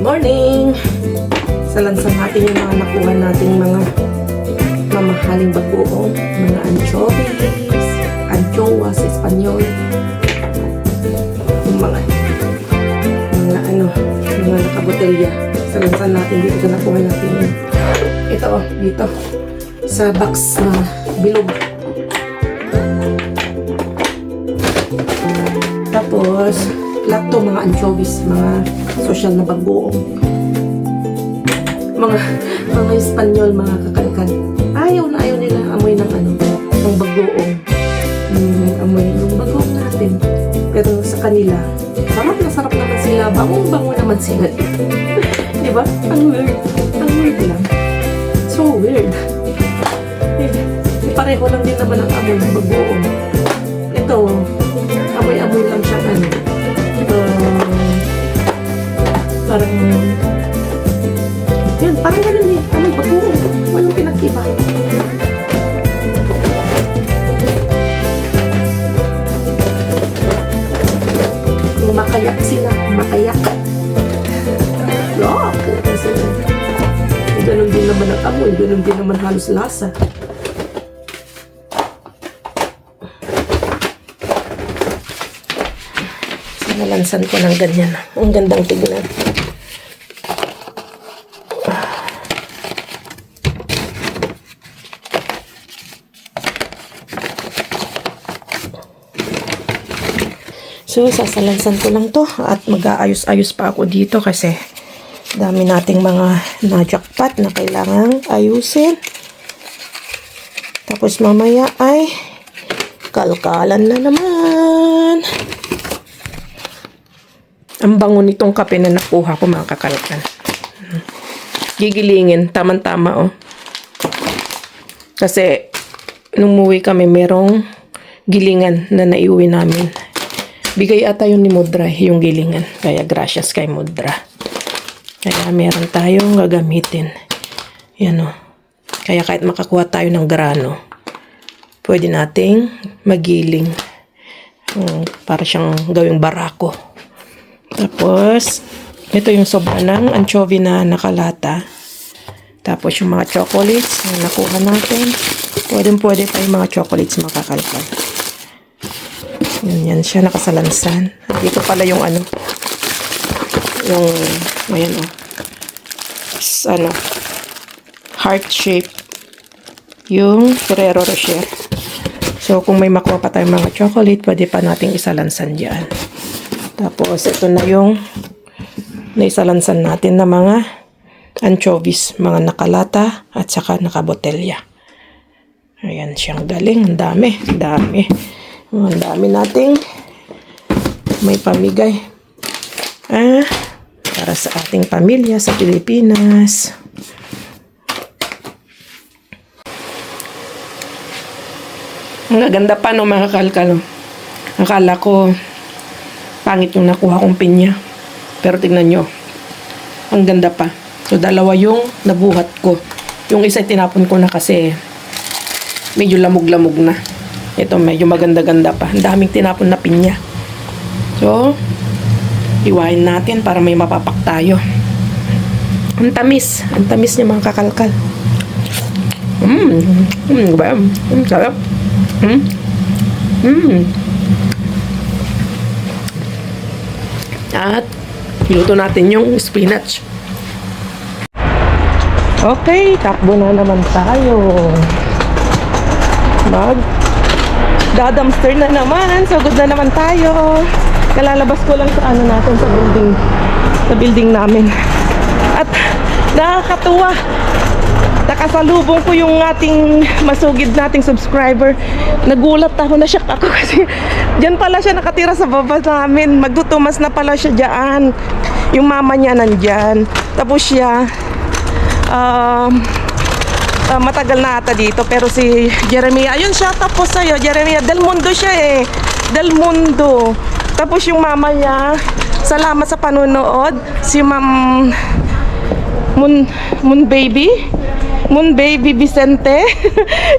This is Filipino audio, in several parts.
Morning! Salansan natin yung mga nakuha nating mga mamahaling bagoong, mga anchovies, anchoas, Espanyol, yung mga nakabotelya. Salansan natin dito na nakuha natin yun. Ito dito sa box na bilog. Tapos lahat to mga anchovies, mga social na bagoong, mga Espanyol, mga kakalkan. Ayaw nila amoy ng ng bagoong, amoy ng bagoong natin. Pero sa kanila, sarap na sarap naman sila, bangong-bango naman sila. Diba? Ang weird lang. So weird. Pareho lang din naman ang amoy ng bagoong. Ito, amoy-amoy lang siya parang yan, parang ganun eh. Amoy bagoong. Walang pinag-iba. Makayak sila. Makayak. Lock. Ganun din naman ang amoy. Ganun din naman halos lasa. Sinalansan ko ng ganyan. Ang gandang tignan. So, sasalansan ko lang to at mag-aayos-ayos pa ako dito kasi dami nating mga na-jackpot na kailangang ayusin. Tapos mamaya ay kalkalan na naman. Ang bango nitong kape na nakuha ko, mga kakalkan. Gigilingin, tama-tama oh. Kasi nung umuwi kami, merong gilingan na naiuwi namin. Bigay ata yun ni Mudra, yung gilingan. Kaya gracias kay Mudra. Kaya meron tayong gagamitin. Yan o. Kaya kahit makakuha tayo ng grano, pwede nating magiling. Para siyang gawing barako. Tapos, ito yung sobra ng anchovy na nakalata. Tapos yung mga chocolates na nakuha natin. Pwede pa yung mga chocolates makakalkan. Yan siya, nakasalansan. Dito pala yung ayan heart shape. Yung Ferrero Rocher. So, kung may makuha pa tayong mga chocolate, pwede pa nating isalansan dyan. Tapos, ito na yung naisalansan natin na mga anchovies, mga nakalata at saka nakabotelya. Ayan siyang galing. Ang dami. Ang dami nating may pamigay. Para sa ating pamilya sa Pilipinas. Ang ganda pa no, mga kalkal. Akala ko pangit yung nakuha kong pinya. Pero tingnan nyo. Ang ganda pa. So, dalawa yung nabuhat ko. Yung isa tinapon ko na kasi medyo lamog-lamog na. Ito medyo maganda-ganda pa. Ang daming tinapon na pinya. So, iwain natin para may mapapak tayo. Ang tamis. Ang tamis niya, mga kakalkal. Ba? Sarap. At luto natin yung spinach. Okay, takbo na naman tayo. Dadamster na naman. Sugod na naman tayo. Kalalabas ko lang sa ano natin sa building namin. At nakakatuwa. Nakasalubong ko yung ating masugid nating subscriber. Nagulat ako, na-shock ako kasi diyan pala siya nakatira sa baba namin. Magtutumas na pala siya diyan. Yung mama niya nandyan. Tapos siya matagal na ata dito, pero si Jeremiah, ayun siya, tapos sa'yo Jeremiah, Del Mundo siya Del Mundo. Tapos yung mama niya, salamat sa panunood, si Ma'am Moon Baby Vicente.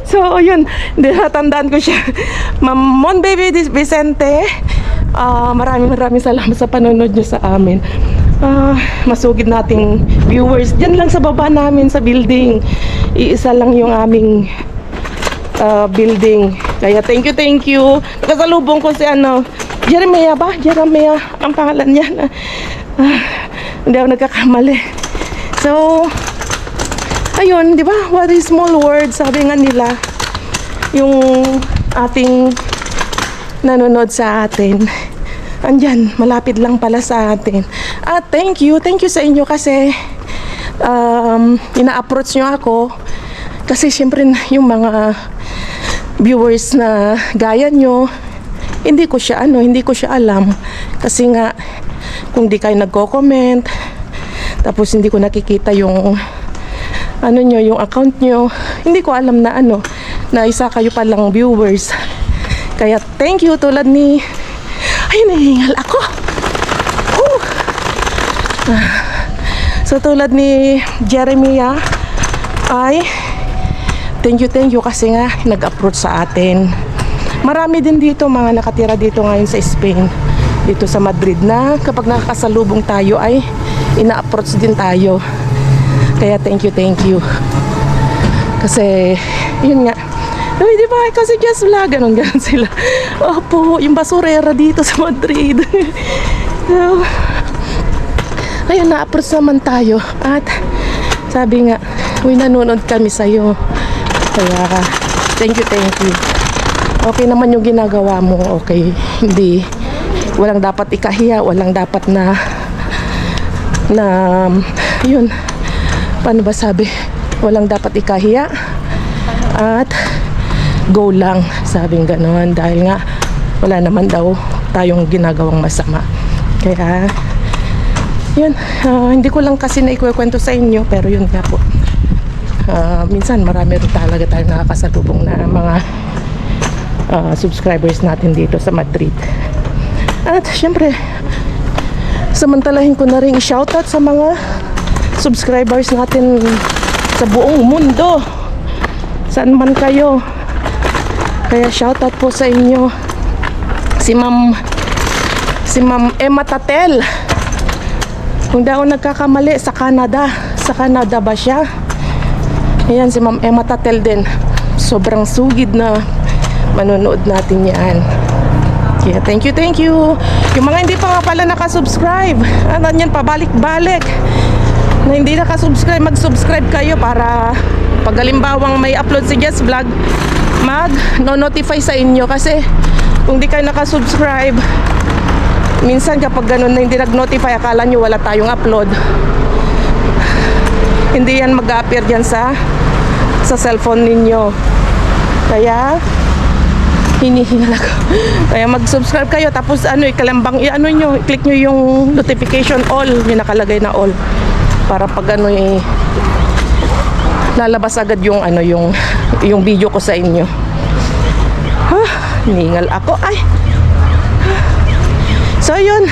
So yun, natandaan ko siya. Ma'am Moon Baby Vicente, maraming salamat sa panonood niyo sa amin. Masugid nating viewers diyan lang sa baba namin sa building. Iisa lang yung aming building. Kaya thank you. Nakasalubong ko si Jeremiah ang pangalan niya. Hindi ako nagkakamali. So ayun, di ba? What is small word, sabi nga nila. Yung ating nanonood sa atin, andyan, malapit lang pala sa atin. At thank you sa inyo kasi ina-approach nyo ako. Kasi syempre yung mga viewers na gaya nyo, hindi ko siya alam. Kasi nga, kung di kayo nagko-comment, tapos hindi ko nakikita yung yung account nyo, hindi ko alam na na isa kayo palang viewers. Kaya thank you, tulad ni, ay, nahingal ako. So tulad ni Jeremiah, ay thank you kasi nga nag-approach sa atin. Marami din dito mga nakatira dito ngayon sa Spain, dito sa Madrid, na kapag nakakasalubong tayo ay ina-approach din tayo. Kaya thank you. Kasi yun nga, uy, di ba? Kasi just vlog, ganon sila. Opo, yung basurera dito sa Madrid. So, ayun, na-approach naman tayo. At sabi nga, uy, nanonood kami sa'yo. Kaya, thank you. Okay naman yung ginagawa mo, okay. Hindi, walang dapat ikahiya, walang dapat na yun, paano ba sabi? Walang dapat ikahiya. At go lang, sabing gano'n, dahil nga wala naman daw tayong ginagawang masama. Kaya yun, hindi ko lang kasi naikukwento sa inyo, pero yun nga po, minsan marami rin talaga tayong nakakasalubong na mga subscribers natin dito sa Madrid. At syempre, samantalahin ko na rin i-shoutout sa mga subscribers natin sa buong mundo, saan man kayo. Kaya shoutout po sa inyo. Si Ma'am Emma Tatel, kung di ako nagkakamali, sa Canada ba siya? Ayan, si Ma'am Emma Tatel din, sobrang sugid na manonood natin yan. Kaya thank you. Yung mga hindi pa nga pala nakasubscribe, yan, pabalik-balik na hindi nakasubscribe, mag-subscribe kayo para pag halimbawang may upload si Jess Vlog, mag-notify sa inyo. Kasi kung di kayo nakasubscribe, minsan kapag ganun na hindi nag-notify, akala nyo wala tayong upload. Hindi yan mag-appear dyan sa cellphone ninyo. Kaya hinihingal ako. Kaya mag-subscribe kayo, tapos ikalambang i-click nyo yung notification all, yung nakalagay na all, para pag lalabas agad yung yung video ko sa inyo. Hinihingal ako. Ay. So yun,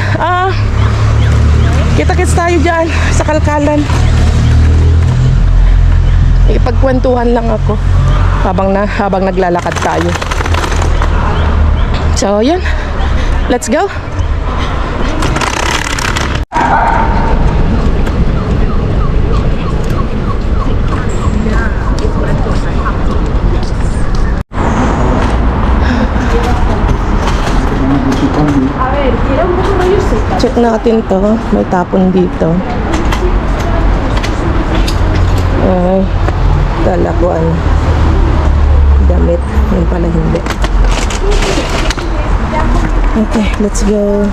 kita-kits tayo dyan sa kalkalan. Ipagkwentuhan lang ako habang naglalakad tayo. So yun, let's go. check natin to. May tapon dito. Ay, kala ko ano. Damit. Yun pala hindi. Okay, let's go.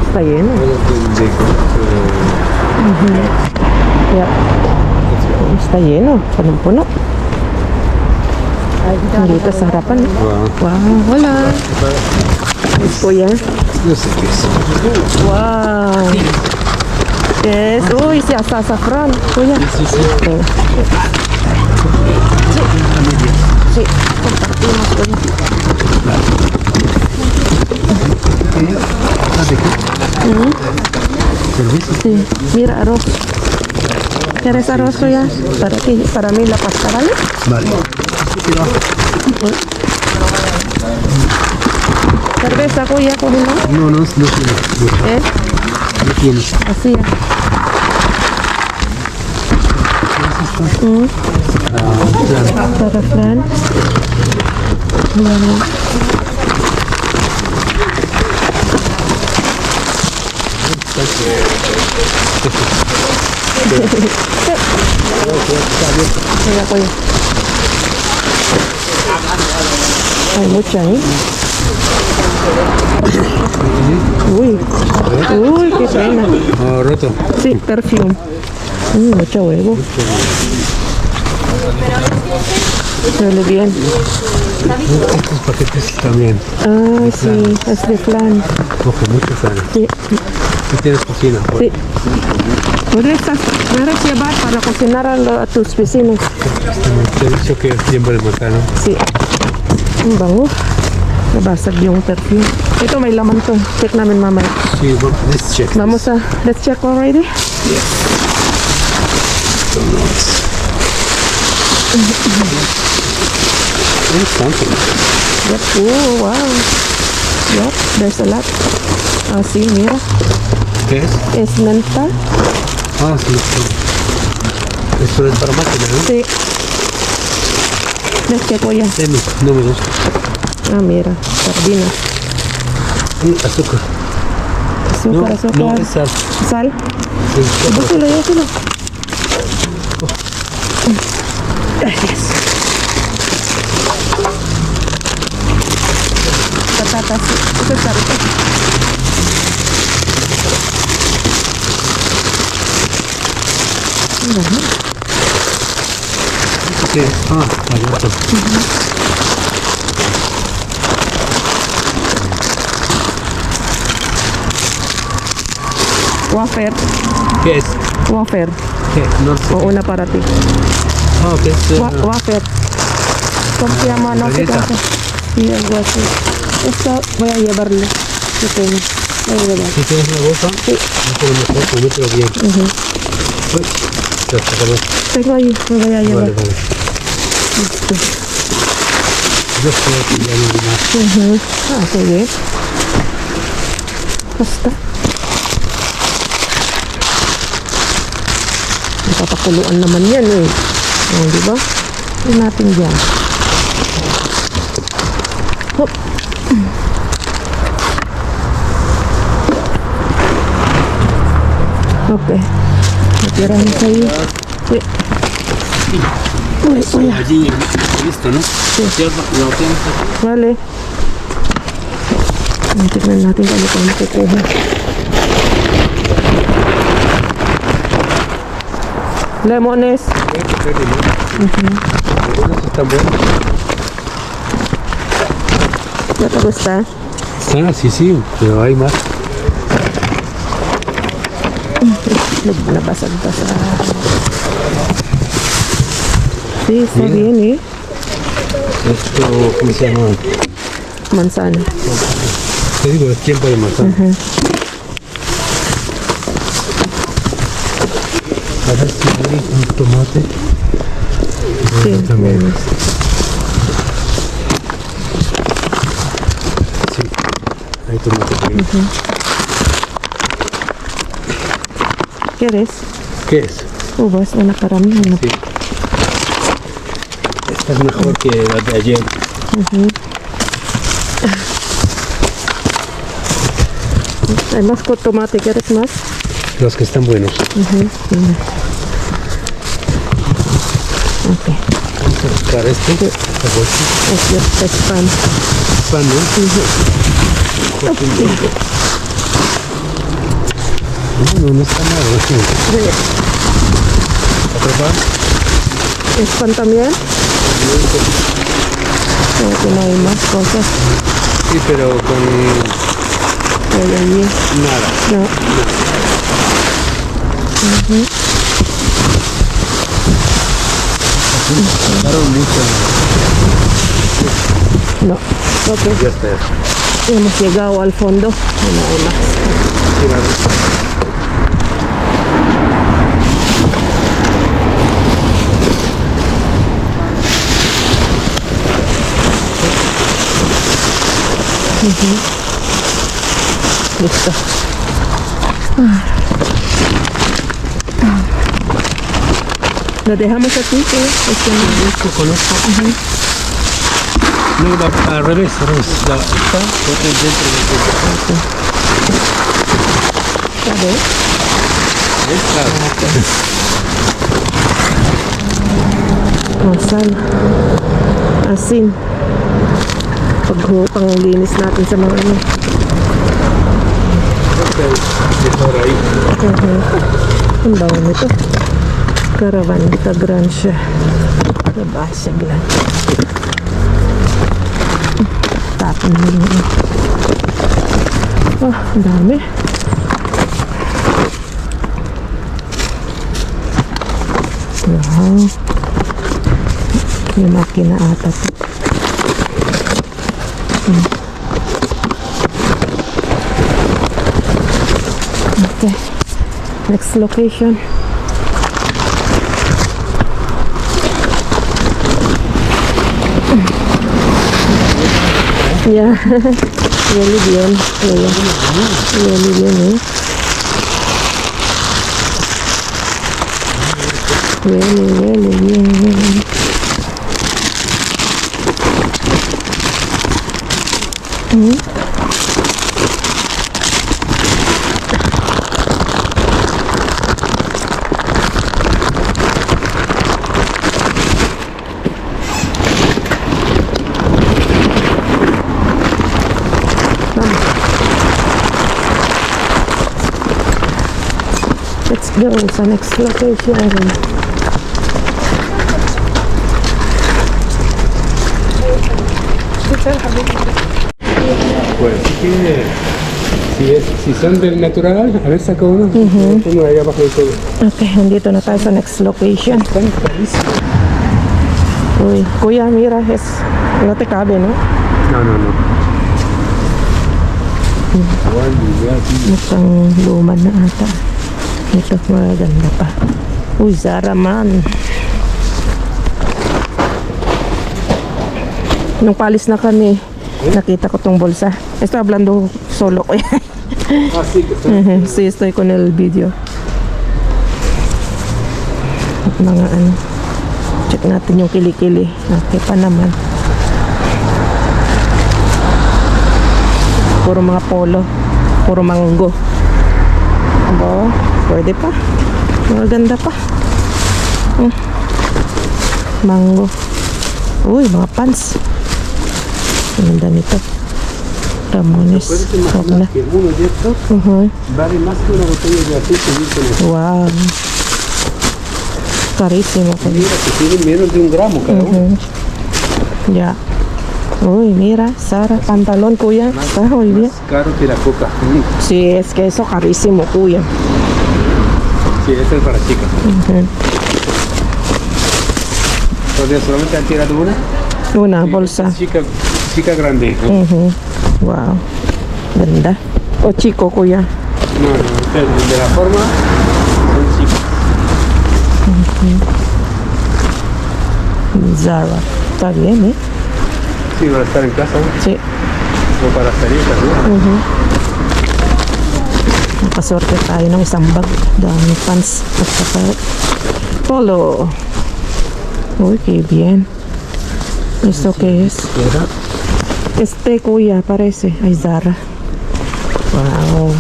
Está lleno. Yeah. Está lleno. Punong-puno. Dito sa harapan. Wow, wala. Yes, kuya. No sé qué es. Wow. Yes. Uy, si safran. Kuya. Sí, sí. Okay. Sí, compartimos con Sí, mira arroz. ¿Quieres arroz, kuya? Para mí la pasta, ¿vale? Vale. Cerveza, kuya, cógelo. No, no tiene. ¿Eh? No tiene. Así es. Para flan. Bueno. Mira, kuya. Hay mucha, ¿eh? Uy, uy, qué pena. Ah, roto. Sí, perfume. Mucho huevo. Huele bien. Estos paquetes también. Ah, sí, es de flan. Coge mucho flan. Sí, Tú tienes cocina. sí. Puedes llevar para cocinar a tus vecinos. Te he dicho que es tiempo de matar, ¿no? Sí. Ang bango. Nabasag yung perfume. Ito may laman to. Check namin mamaya. Sí, let's check. Vamos a, let's check already. It's something. Yep. Oh, wow. Yep, there's a lot. Ah, sí, mira. ¿Qué es? Es menta. Ah, sí. Esto es para máquina, ¿no? Sí. Let's check, kuya. No me gusta. Ah, mira. Sardinas. Azúcar. Azúcar, azúcar. No, es sal. Sal. Sí. Búscalo, búscalo. Gracias. Patatas. Eso está rico. ¿Qué es? Ah, payaso. Wafer. ¿Qué es? Wafer. ¿Qué? No sé. O una para ti. Ah, ¿qué es? Wafer. ¿Cómo se llama? No sé Galleta. cómo se sí, algo así. Esto voy a llevarle. Yo tengo. Voy a llevar. Si tienes una bolsa, Sí. no lo mejor, mételo bien. Uy, ya se acabó. Tengo ahí. Me voy a llevar. Vale, vale. Listo. Yo creo que ya no hay más. Ah, sige. Basta. Napapakuluan naman yan eh. O, di ba? Hindi natin dyan. Hop. Okay. Natirahan sa'yo. Wait. Uy, uy. Allí, listo, ¿no? Sí. Lo tienes aquí. Vale. Tignan natin kung ano pa makukuha. Lemones. Algunos están buenos. ¿No te gusta? Ah, sí, sí, pero hay más. Nabasag-basag. Sí, está Mira. bien, eh. Esto, ¿cómo se llama? Manzana. Te digo, es tiempo de matar. A ver si hay un tomate. Sí, También. menos. Sí, hay tomate también. ¿Quieres? ¿Qué es? Uvas na nakarami. Ano? Sí. Esta es mejor que la de ayer. Hay más con tomate, ¿quieres más? Los que están buenos. Ok. Vamos a buscar este. Esta bolsa. Es pan. Pan, ¿no? No está mal. ¿Otro pan? ¿Es pan también? Creo que no hay más cosas. Sí, pero con Que hay allí. nada. No. Tardaron mucho. No. Ok. Ya está. Hemos llegado al fondo. No hay más. Listo. Lo dejamos aquí, ¿sí? Con esto. No, al revés, al revés. La, esta, otra dentro de A ver. esta. Masal. Asin. Paglinis natin sa mga ano. Mejor ahí. Ang bawa nito. Caravan de Grancia. Nabasag lang. Tapon mo yun. Oh, ang dami. Wow. May makina ata to. Okay. Next location. Yeah. Really bien. Yeah. Really bien, eh. Really bien. Let's go sa next location. Pues sí que si son del natural, a ver saca uno. Uno ahí abajo de todo. Okay, nandito na tayo sa next location. Están carísimos. Uy, kuya, mira, no te cabe, ¿no? No. Igual, Mukhang luma na ata. Ito, maganda pa. Uy, Zara man. Nung palis na kami, nakita ko tong bolsa. Estoy hablando solo ko. Ah, sí, que están. Sí, estoy con el video. At mga ano. Check natin yung kilikili. Okay pa naman. Puro mga polo. Puro mango. Aba, pwede pa. Maganda pa. Mango. Uy, mga pants. Ang ganda nito. Ramones. ¿Puedes Huwag na. imaginar que uno de estos vale más que una botella de aceite virgen? Wow. Carísimo. Mira, que tienen menos de 1 gramo cada uno. Ya. Uy, mira, Sara, pantalón, kuya. Está muy bien. Más caro que la coca. Sí, es que eso carísimo, kuya. Sí, este es para chicas. Entonces, solamente han tirado una. Una Sí, bolsa. Chica grande. ¿No? Wow. Ganda. O chico, kuya. No, de la forma son chicas. Zara. Está bien, ¿eh? Sí, para estar en casa Sí. o para salir también. Nakaswerte tayo ng isang bag. Daming pants at saka polo. Uy, qué bien. ¿Esto qué es? ¿Verdad? Este, kuya, parece. Ay, Zara. Wow.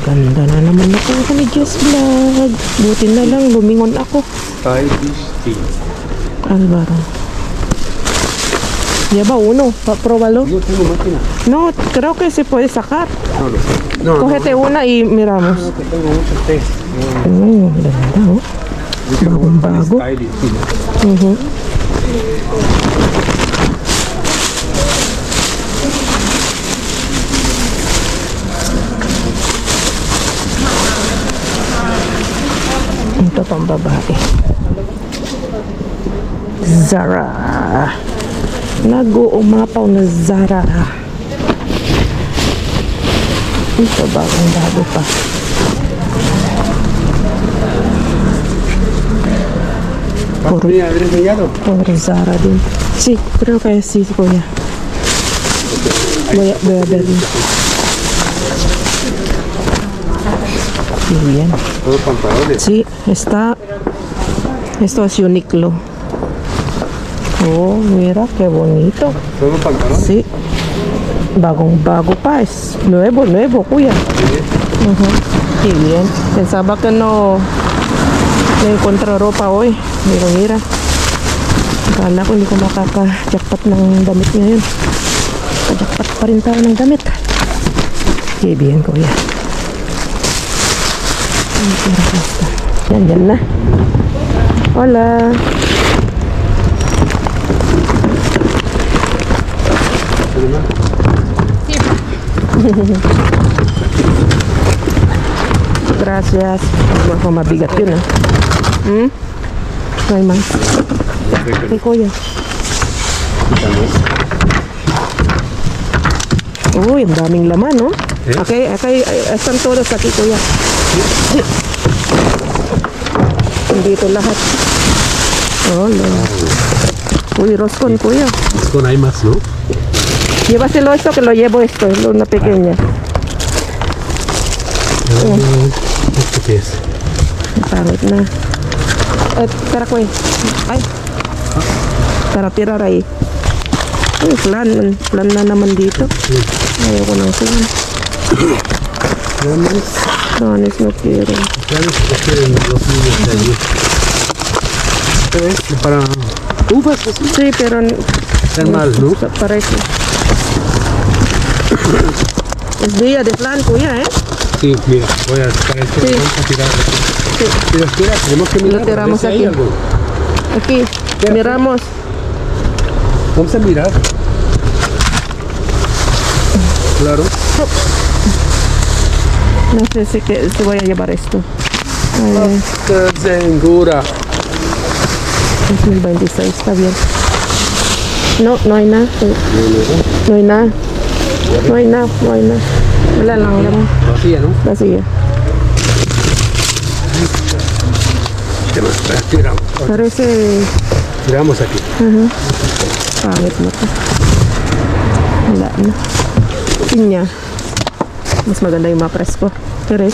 Ganda na naman ako ni Jess Vlog. Buti na lang, lumingon ako. Stylish tea. Álvaro. Lleva uno, pruébalo. No tengo máquina. No, creo que se puede sacar. No lo sé. No, Cógete una y miramos. no, que tengo muchos té. Ganda, oh. Bagong bago. Stylish tea. Mhm. Ito pang babae. Zara. Nag-uumapaw na Zara. Ito bagong bago pa. ¿Mira, Andrés Mellado? Por Zara din. Sí, creo que sí, kuya. Voy a ver. Muy bien. Todos pantalones. Sí, esto es Uniqlo. Oh, mira qué bonito. Todos pantalones. Sí. Bagong bago pa. Es nuevo, kuya. Ujú. Qué bien. Pensaba que no encontré ropa hoy. Mira. Akala ko hindi ko makaka-jackpot ng damit ngayon. Jackpot pa rin tayo ng damit. Qué bien, kuya. Yan na. Hola. Gracias. Baka mabigat yun, ah. Ay, man. Ay, kuya. Uy, ang daming laman, no? Eh? Okay, están todos aquí, kuya. Dito lahat. Hola. Uy, roscon, kuya. Con hay más, ¿no? Llévaselo esto, que lo llevo esto, una pequeña. ¿Esto qué es? Pangit na. Tara, kuya. Ay. Tara, tirar ahí. Uy, plan na naman dito. Ayoko ng plan. Planes no quiero. Planes que quieren los niños de allí. Esto es para uvas, ¿sí? Sí, pero Mal, ¿no? parece. Es día de plan, kuya, ¿eh? Sí, mira, voy a sacar esto. Sí. Vamos a tirar. Sí. Pero espera, tenemos que mirar. Lo tiramos a ver si aquí. hay algo. Aquí, miramos. Vamos a mirar. Claro. No sé si voy a llevar esto. Segura. 2026, está bien. No hay nada. No hay nada. Wala lang naman. Vacía, ¿no? Kasi ¿Qué más? Tiramos. parece Tiramos aquí. pangit mo to. Wala na. Pinya. Mas maganda yung mga presko. Pero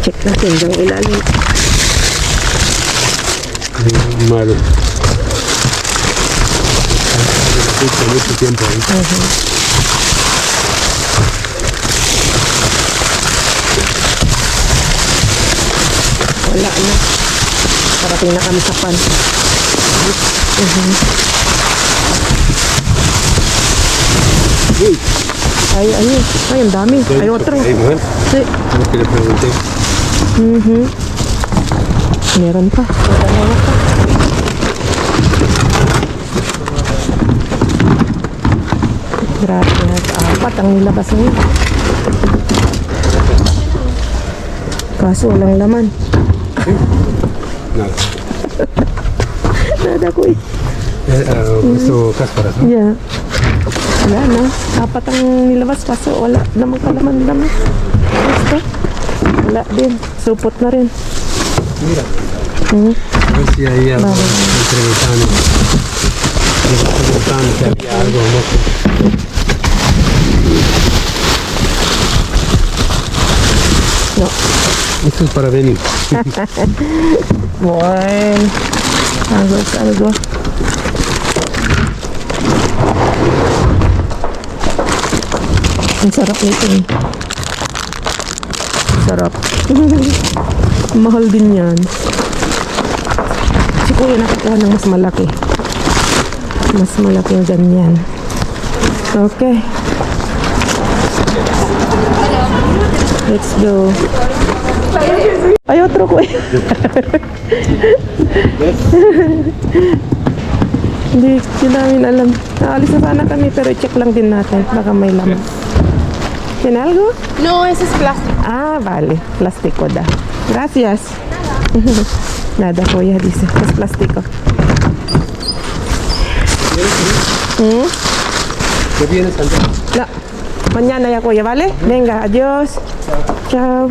check natin yung ilalim. Malo. Mucho tiempo ahí. Wala na. Parating na kami sa pan. Uy, Ay, ang dami. Ay, otro. Ahí, mujer. Sí. Lo que le pregunté. Meron pa. Gracias. Apat ang nilabas niya. Kaso walang laman. Nada. Nada ko eh. Esto cáscaras, ¿no? Yeah. Wala na. Apat ang nilabas kaso wala namang kalaman-laman. Gusto? Wala din. Supot na rin. Mira. A ver si hay algo entre ventanas. Debajo del pan que había algo, no sé. No. Esto es para venir. Bueno. Algo. Ang sarap nito eh. Sarap. Mahal din yan. Si kuya nakakuha ng mas malaki. Mas malaking ganyan. Okay. Let's go. Ay, otro ko eh. Hindi namin alam. Naalis na sana kami pero check lang din natin. Baka may laman. ¿Tiene algo? No, ese es plástico. Ah, vale. Plástico da. Gracias. Nada, kuya, dice. Es plástico. ¿Qué vienes, Santiago? No. Mañana ya, kuya, ¿vale? Venga, adiós. Ciao.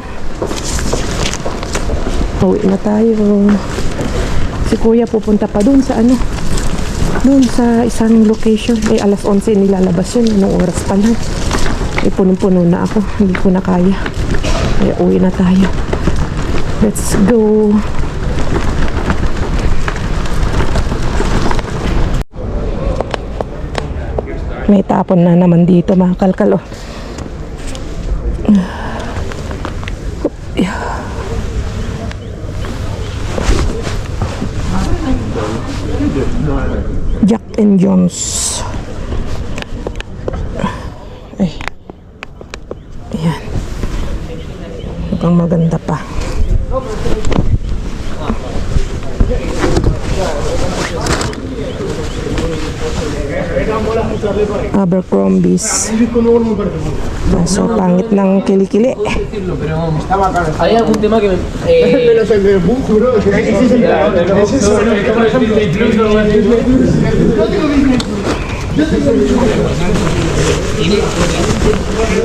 Uwi na tayo. Si kuya pupunta pa dun sa ano. Dun sa isang location. Eh, alas 11 nilalabas yun. Anong oras pa lang. Eh, punong-puno na ako. Hindi ko na kaya. Kaya uwi na tayo. Let's go. May tapon na naman dito mga kalkal. Oh. Jack and Jones. Ay. Ayan. Mukhang maganda pa. Abercrombie's. So, pangit ng kilikili. ¿Hay algún tema que me...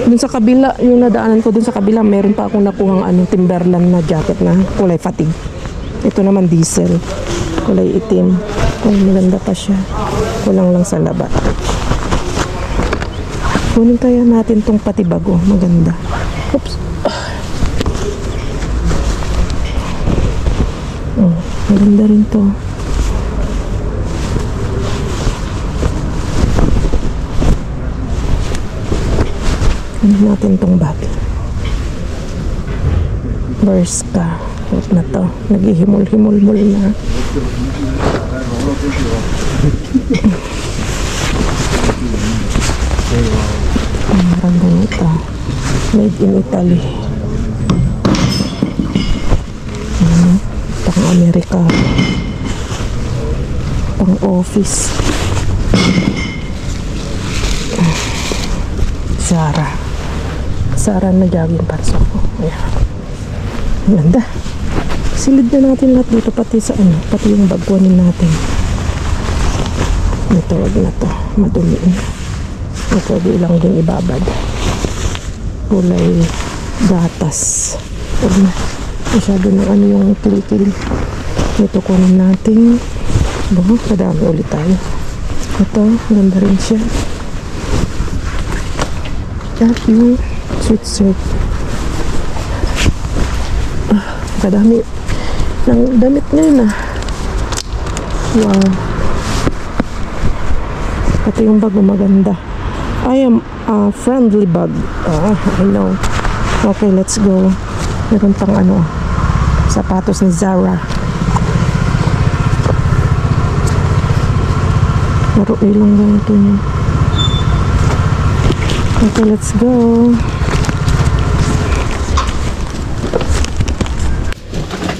Dun sa kabila, yung nadaanan ko dun sa kabila, meron pa akong nakuhang Timberland na jacket na kulay fatigue. Ito naman diesel, kulay itim. Ay, maganda pa siya. Kulang lang sa laba. Kunin kaya natin tong patibago. Maganda. Oops. Oh, maganda rin to. Kunin natin tong bag. Berska. Huwag na to. Naghihimol-himol-mol na. Parang ganito. Made in Italy. Pang Amerika. Pang office. Zara na jogging parso ko. Ayan. Ganda. Silid na natin lahat dito pati sa pati yung bag kunin natin. Ito, wag na to. Madumi na. Pwede lang din ibabad. Kulay gatas. Huwag na. Masyado ng yung kilikili. Ito kunin natin. Kadami ulit tayo. Ito, ganda rin siya. At yung sweatshirt. Kadami ng damit ngayon Wow. Pati yung bag maganda. I am a friendly bag. I know. Okay, let's go. Meron pang sapatos ni Zara. Laro ilang ganito niya. Okay, let's go.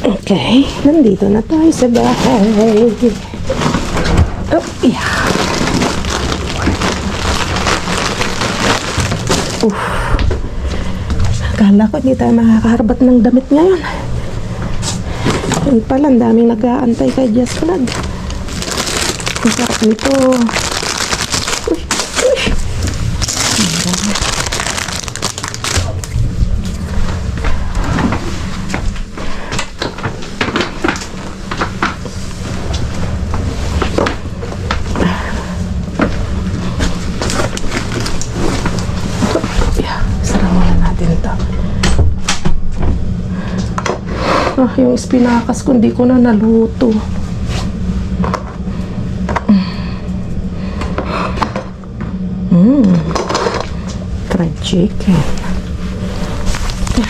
Okay, nandito na tayo sa bahay. Oh, yeah. Akala ko hindi tayo makakaharbat ng damit ngayon. Ay pala, ang daming nag-aantay kay Just Vlog. Ang sarap nito. Uy, uy. Yung espinakas ko, hindi ko na naluto. Fried chicken.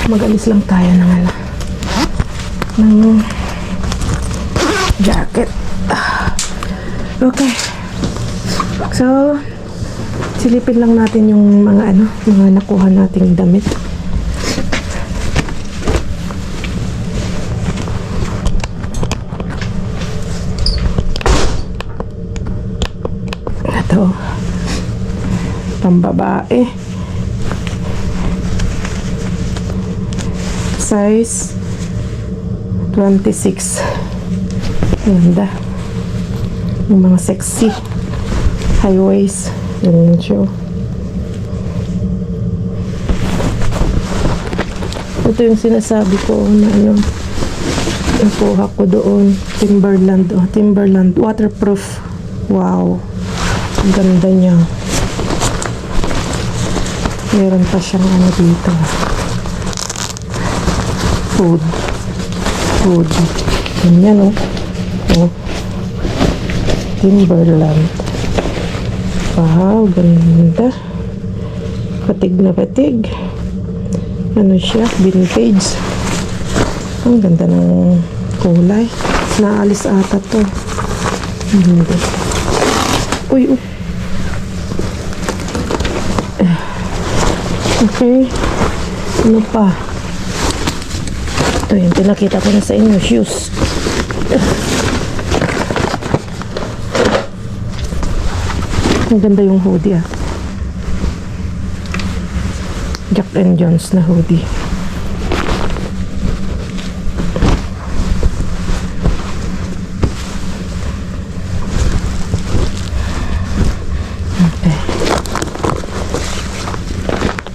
Mag-alis lang tayo ng jacket. Okay. So, silipin lang natin yung mga nakuha nating damit. Ito. Pambabae. Size 26. Ganda. Yung mga sexy high waist. Ganyan siya. Ito yung sinasabi ko na nakuha ko doon. Timberland. Timberland. Waterproof. Wow. Ang ganda niya. Meron pa siyang dito. Hood. Ganyan, Timberland. Wow, ganda. Patig na patig. Ano siya? Vintage. Ang ganda ng kulay. Naalis ata to. Hindi. Uy. Okay. Ano pa? Ito yung pinakita ko na sa inyo. Shoes. Ang ganda yung hoodie, Jack and Jones na hoodie. Okay.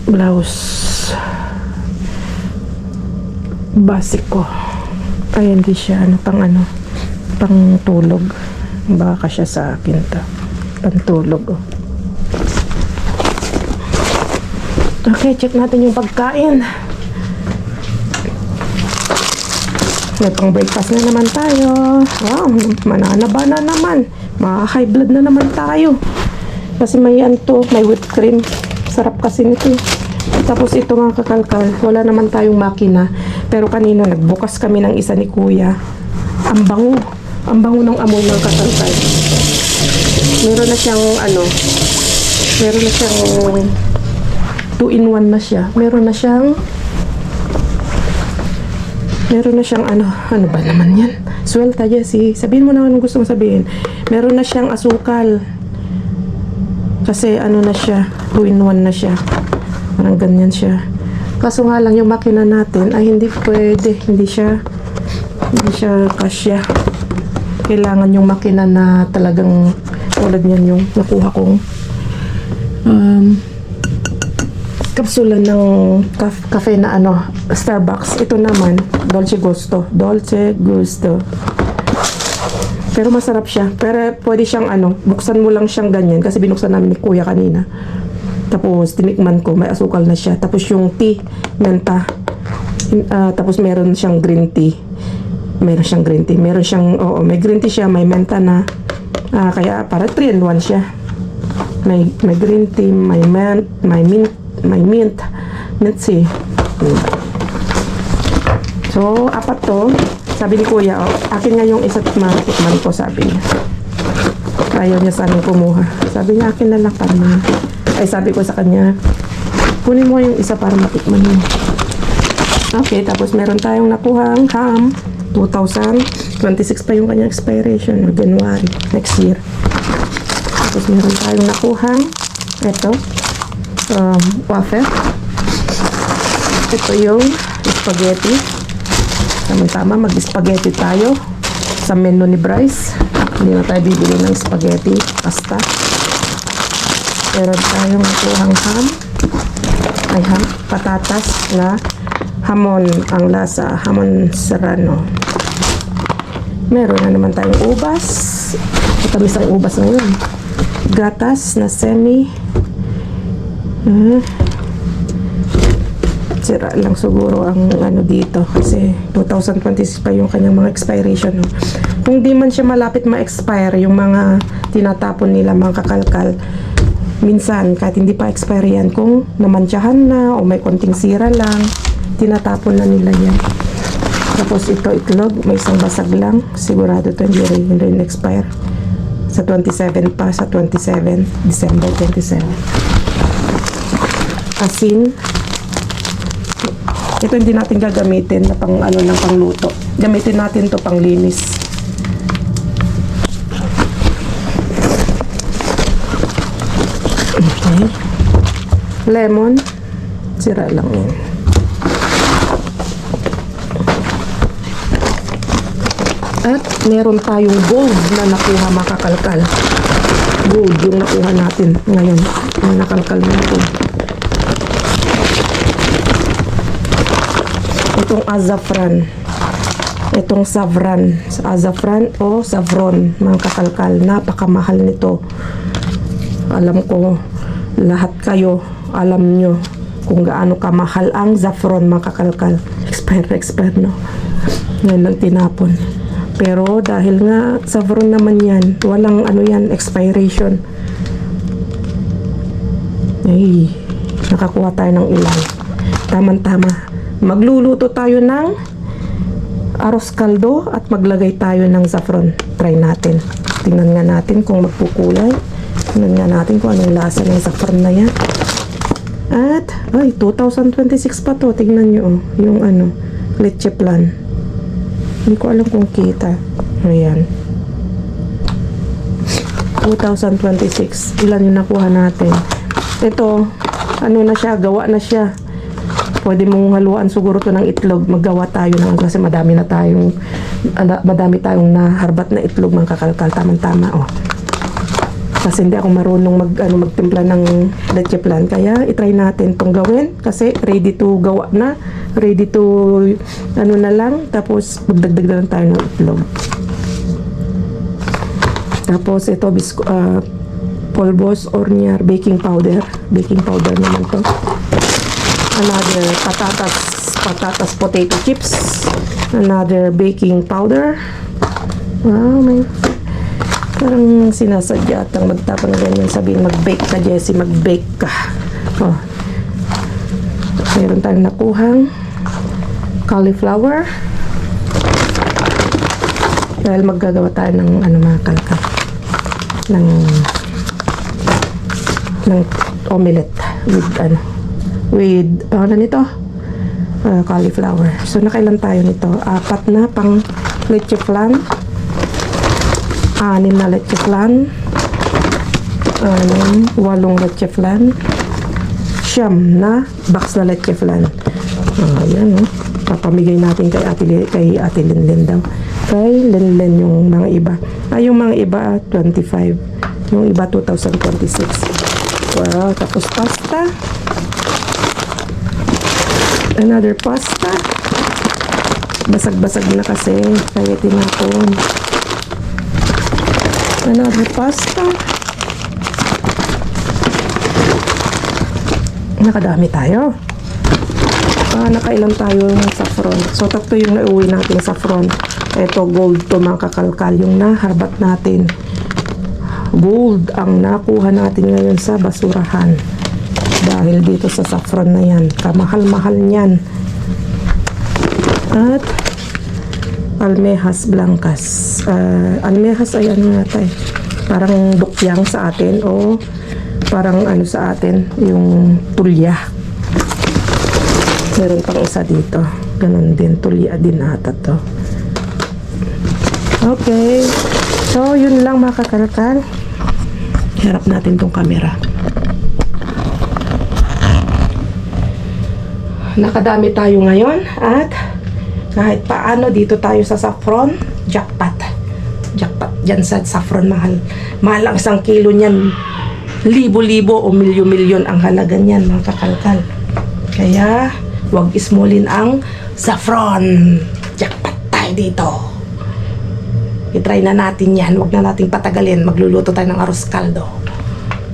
Blouse. Basic ko. Ay, hindi siya pang tulog. Baka siya sa akin to. Pantulog. Okay, check natin yung pagkain. May pang breakfast na naman tayo. Wow, mananaba na naman. High blood na naman tayo. Kasi may may whipped cream. Sarap kasi nito. Tapos ito mga kakalkal, wala naman tayong makina. Pero kanina nagbukas kami ng isa ni Kuya. Ang bango. Ang bango ng amoy ng kakalkal. Meron na siyang 2-in-1 na siya. Meron na siyang ano ba naman yan? Swelta, Jessie. Sabihin mo naman kung gusto mong sabihin. Meron na siyang asukal. Kasi na siya, 2-in-1 na siya. Parang ganyan siya. Kaso nga lang yung makina natin ay hindi pwede. Hindi siya kasya. Kailangan yung makina na talagang tulad niyan yung nakuha kong kapsula ng cafe na Starbucks. Ito naman Dolce Gusto. Pero masarap siya. Pero pwede siyang buksan mo lang siyang ganyan kasi binuksan namin ni Kuya kanina. Tapos tinikman ko, may asukal na siya. Tapos yung tea, menta. Tapos meron siyang green tea. May green tea siya, may menta na. Kaya para 3-in-1 siya. May green tea, may mint tea. So, apat to. Sabi ni Kuya, akin nga yung isa't matikman ko, sabi niya. Ayaw niya sanang kumuha. Sabi niya, akin na lang para sabi ko sa kanya, kunin mo yung isa para matikman mo. Okay, tapos meron tayong nakuhang ham. 2026 pa yung kanyang expiration, or January next year. Tapos meron tayong nakuhang waffle. Ito yung spaghetti. Tama-tama, mag-spaghetti tayo sa menu ni Bryce. Hindi na tayo bibili ng spaghetti, pasta. Meron tayong nakuhang patatas na hamon ang lasa, hamon serrano. Meron na naman tayong ubas. Matamis ang ubas ngayon. sira lang siguro ang ano dito kasi 2026 pa yung kanyang mga expiration, no? Kung di man siya malapit ma-expire yung mga tinatapon nila mga kakalkal, minsan kahit hindi pa expire yan, kung namantsahan na o may konting sira lang, tinatapon na nila yan. Tapos ito itlog, may isang basag lang, sigurado to hindi rin expire sa 27 pa, sa 27 December 27. Asin, ito hindi natin gagamitin na pang ano ng pangluto. Gamitin natin to pang linis. Okay. Lemon, sira lang yan. At meron tayong gold na nakuha makakalkal. Gold yung nakuha natin ngayon. Ang nakalkal natin. Itong azafran. Itong savran. Azafran o savron, mga kakalkal. Napakamahal nito. Alam ko, lahat kayo, alam nyo kung gaano kamahal ang saffron, mga kakalkal. Expire, no? Ngayon lang tinapon. Pero dahil nga saffron naman yan, walang ano yan, expiration. Ay, nakakuha tayo ng ilan. Tama-tama. Magluluto tayo ng arroz caldo at maglagay tayo ng saffron. Try natin. Tingnan nga natin kung magpukulay. Tingnan nga natin kung anong lasa ng saffron na yan. At, ay, 2026 pa to. Tingnan nyo, oh, yung ano, leche plan. Hindi ko alam kung kita. Ayan. 2026. Ilan yung nakuha natin? Ito, ano na siya, gawa na siya. Pwede mong haluan siguro to ng itlog. Maggawa tayo ng, kasi madami tayong naharbat na itlog, mga kakalkal. Tama-tama, oh. Kasi hindi ako marunong magtimpla ng leche plan. Kaya itry natin tong gawin. Kasi ready to gawa na. Ready to ano na lang. Tapos magdagdag na lang tayo ng itlog. Tapos ito polvos hornear baking powder. Baking powder naman to. Another patatas potato chips. Another baking powder. Wow, may parang sinasadya atang magtapang ganyan, sabihin mag-bake ka, Jessie, mag-bake ka. Oh. Meron tayong nakuhang cauliflower. Dahil maggagawa tayo ng ano, mga kalkal. Ng omelette with ano nito? Cauliflower. So nakailan tayo nito? 4 na pang leche flan. 6 na leche flan, 8 leche flan, 9 na box na leche flan. Ayan, papamigay natin kay Ate Linlin daw. Kay Linlin yung mga iba. Yung mga iba 25, yung iba 2026. Wow, tapos pasta. Another pasta. Basag-basag na kasi, kaya tinapon. Another pasta. Nakadami tayo. Nakailan tayo ng saffron. So, 3 yung nauwi natin saffron. Ito, gold to, mga kakalkal. Yung naharbat natin. Gold ang nakuha natin ngayon sa basurahan. Dahil dito sa saffron na yan. Kamahal-mahal niyan. At almejas blancas. Almejas ay ano natin, parang dukyang sa atin o parang ano sa atin, yung tulya. Meron pang isa dito. Ganun din, tulya din ata to. Okay. So, yun lang, mga kakalkal. Harap natin tong camera. Nakadami tayo ngayon at kahit paano dito tayo sa saffron, jackpot dyan sa saffron. Mahal ang 1 kilo nyan, libo-libo o milyon-milyon ang halaga nyan, mga kakalkal. Kaya wag ismulin ang saffron. Jackpot tayo dito. I-try na natin yan, wag na natin patagalin. Magluluto tayo ng arroz caldo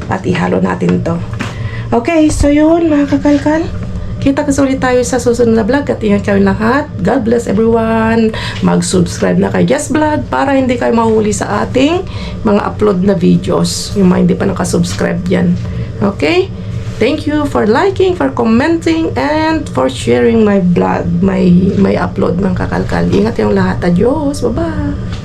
at ihalo natin to. Okay, so yun, mga kakalkal, Kita kasi ulit tayo sa susunod na vlog at ingat kayo lahat. God bless everyone. Mag-subscribe na kay Jess Vlog para hindi kayo mahuli sa ating mga upload na videos. Yung mga hindi pa nakasubscribe dyan. Okay? Thank you for liking, for commenting, and for sharing my vlog, my upload ng kakalkal. Ingat yung lahat. Adios. Bye-bye.